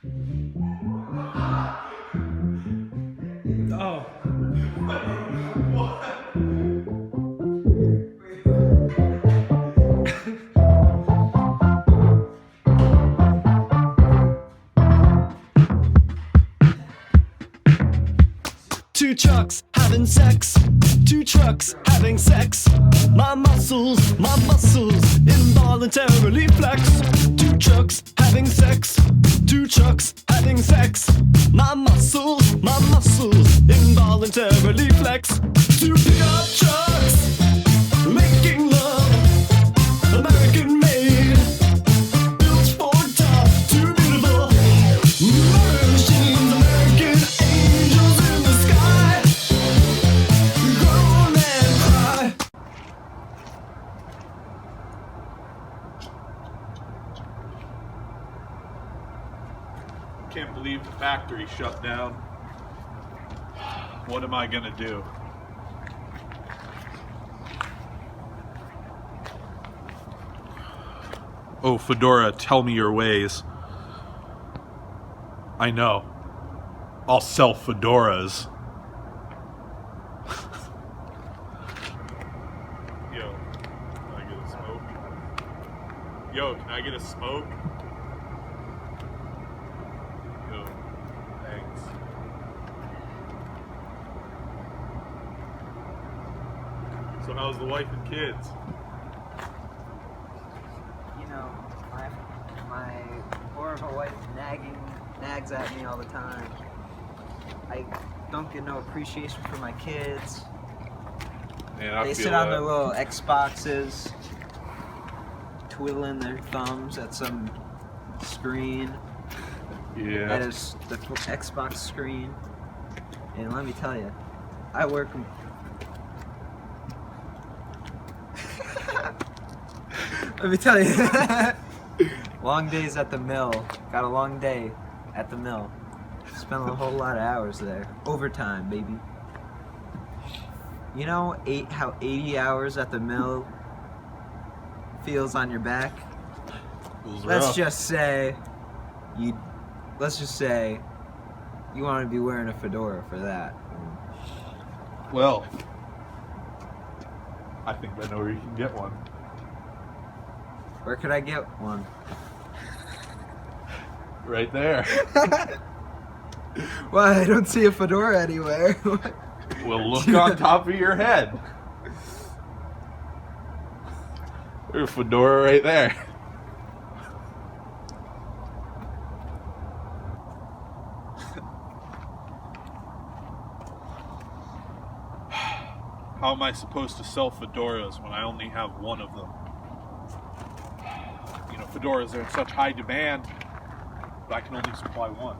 Oh. Two trucks having sex. Two trucks having sex. My muscles involuntarily flex. Two trucks having sex. Two trucks having sex. My muscles involuntarily flex. Two pickup trucks making love, American made, built for tough, too beautiful. Murder machines, American angels in the sky. Groan and cry. Can't believe the factory shut down. What am I gonna do? Oh, Fedora, tell me your ways. I know. I'll sell fedoras. Yo, can I get a smoke? Yo, can I get a smoke? Yo, thanks. So how's the wife and kids? You know, my horrible wife nags at me all the time. I don't get no appreciation for my kids. Man, I They feel sit on that. their little Xboxes, twiddling their thumbs at some screen. Yeah. That is the Xbox screen. And let me tell you, I work. Let me tell you, long days at the mill. Got a long day at the mill. Spent a whole lot of hours there. Overtime, baby. You know how 80 hours at the mill feels on your back? Let's just say you want to be wearing a fedora for that. Well, I think I know where you can get one. Where could I get one? Right there. Why, I don't see a fedora anywhere. Well, look on top of your head. There's a fedora right there. How am I supposed to sell fedoras when I only have one of them? You know, fedoras are in such high demand, but I can only supply one.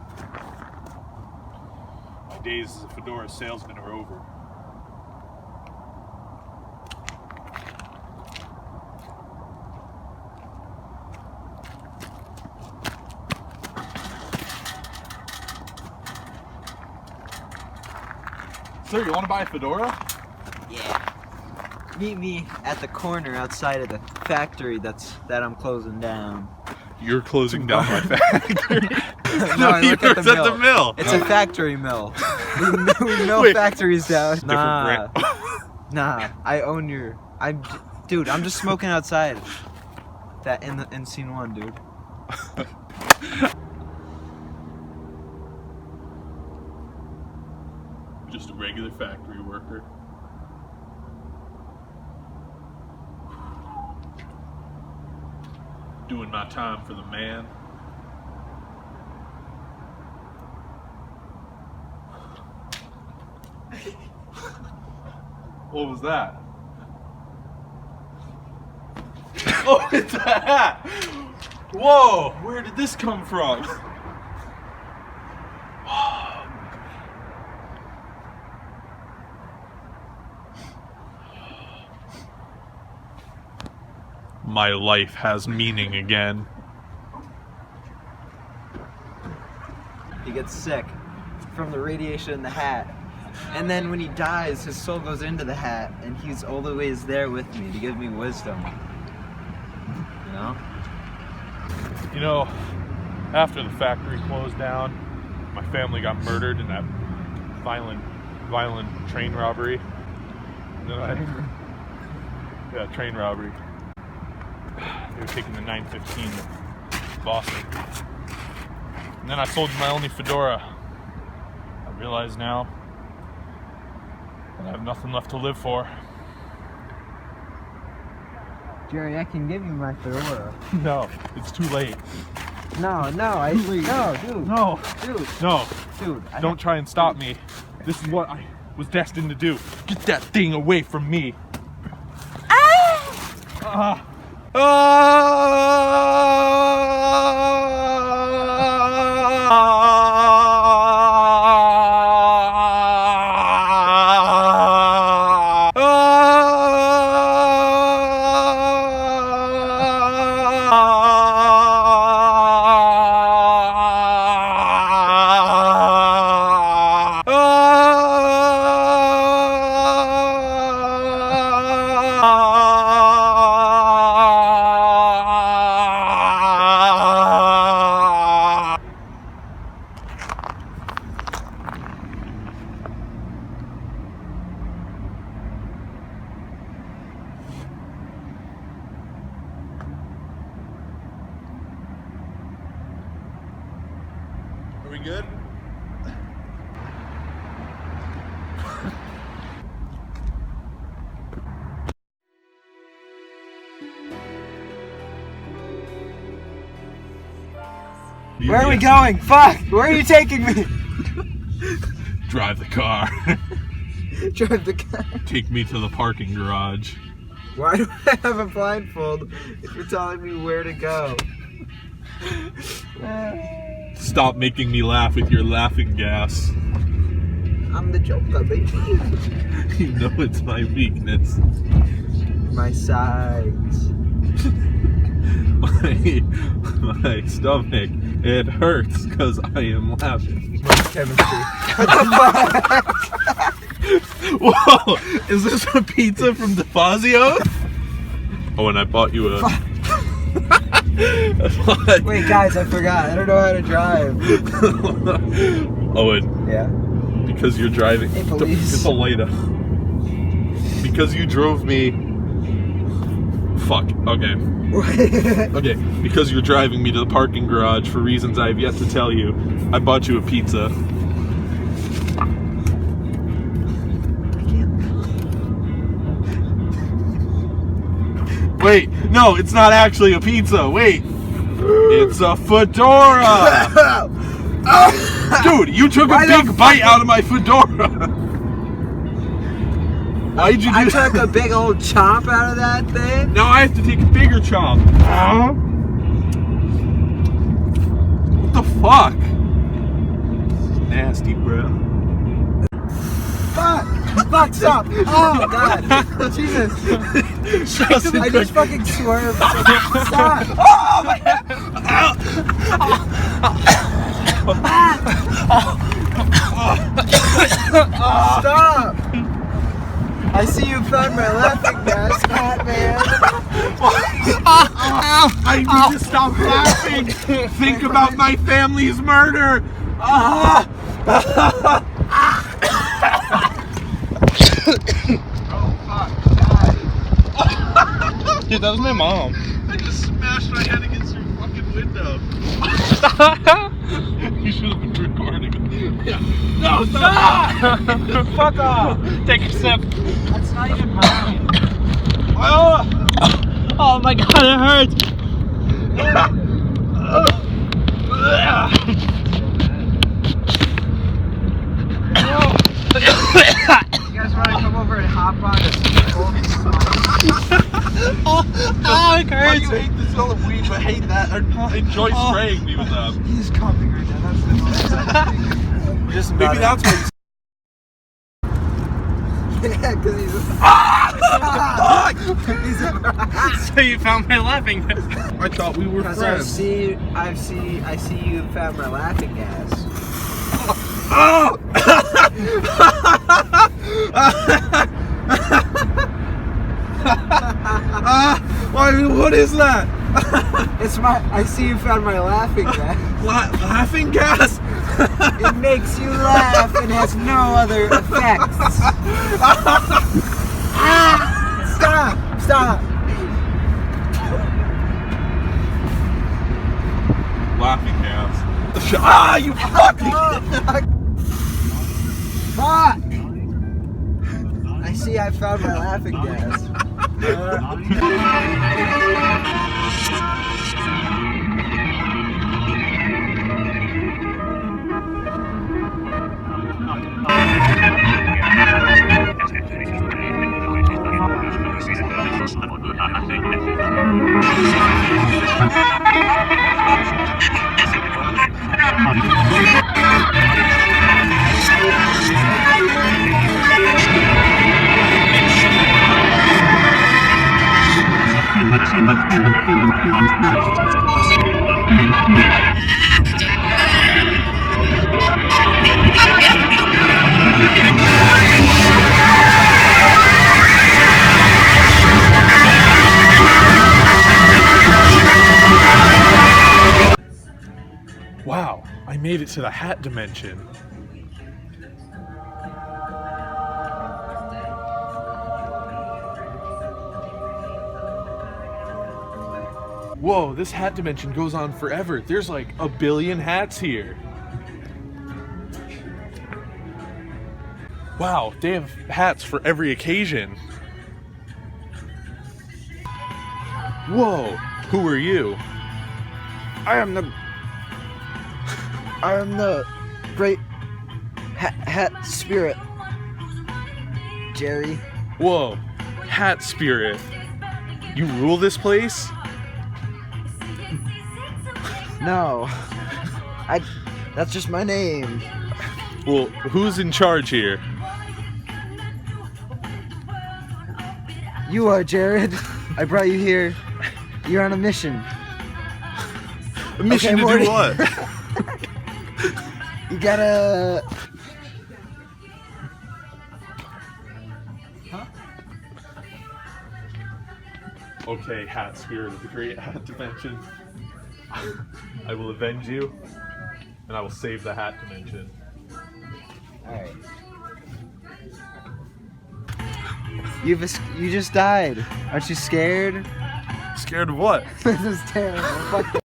My days as a fedora salesman are over. Sir, you want to buy a fedora? Yeah. Meet me at the corner outside of the factory that I'm closing down. You're closing down my factory. No, I work at the mill. It's a factory mill. We mill Wait. factories down. Different brand. Nah. I own your. Dude. I'm just smoking outside. That in scene 1, dude. Just a regular factory worker. Doing my time for the man. What was that? Oh, it's a hat! Whoa! Where did this come from? My life has meaning again. He gets sick from the radiation in the hat. And then when he dies, his soul goes into the hat, and he's always there with me to give me wisdom. You know? You know, after the factory closed down, my family got murdered in that violent train robbery. Yeah, train robbery. They were taking the 915 to Boston. And then I sold my only fedora. I realize now that I have nothing left to live for. Jerry, I can give you my fedora. No, it's too late. No, dude. No, Dude. no. Dude. Don't try and stop me. This is what I was destined to do. Get that thing away from me. Ah! Are we good? Where are we going? Fuck! Where are you taking me? Drive the car. Drive the car. Take me to the parking garage. Why do I have a blindfold if you're telling me where to go? Stop making me laugh with your laughing gas. I'm the Joker, baby. You know it's my weakness. My sides. My stomach, it hurts because I am laughing. Chemistry. What the fuck? Whoa! Is this a pizza from DeFazio? Oh, and I bought you a... Wait, guys, I forgot. I don't know how to drive. Owen. Yeah? Because you're driving... Hey, police. It's a later. Because you drove me... Fuck. Okay. Okay. Because you're driving me to the parking garage for reasons I have yet to tell you, I bought you a pizza. Wait, no, it's not actually a pizza. Wait. It's a fedora. Dude, you took a big bite out of my fedora. Why'd you do I that? took a big old chomp out of that thing. Now I have to take a bigger chomp. What the fuck? This is nasty, bro. Fuck! Fuck, stop! Oh, God. Jesus. I just fucking swerved. Stop! Oh, my God! Stop! I see you found my laughing gas, fat man. I need to stop laughing. Think about my family's murder. Oh, fuck. God. Dude, that was my mom. I just smashed my head against your fucking window. You should have been recording. Yeah. No, stop! Fuck off. Take a sip. That's not even mine. Oh my god, it hurts. You guys want to come over and hop on this cold Oh, it hurts. Why do you hate the smell of weed but hate that? Or enjoy spraying me with that? He's coming right now. That's the Just Maybe that's why he's... Yeah, because he's a... So you found my laughing gas. I thought we were Because friends. I see you found my laughing gas. Oh! What is that? It's my. I see you found my laughing gas. Laughing gas? It makes you laugh and has no other effects. Stop! Stop! Laughing gas. Ah, you fucking! Fuck! I see I found my laughing gas. Wow, I made it to the hat dimension. Whoa, this hat dimension goes on forever. There's like a billion hats here. Wow, they have hats for every occasion. Whoa, who are you? I am the great hat spirit, Jerry. Whoa, hat spirit. You rule this place? No, that's just my name. Well, who's in charge here? You are, Jared. I brought you here. You're on a mission. A mission to Morty. do what? You gotta... Huh? Okay, hat spirit of the great hat dimension. I will avenge you, and I will save the hat dimension. Alright. You just died. Aren't you scared? Scared of what? This is terrible. Fuck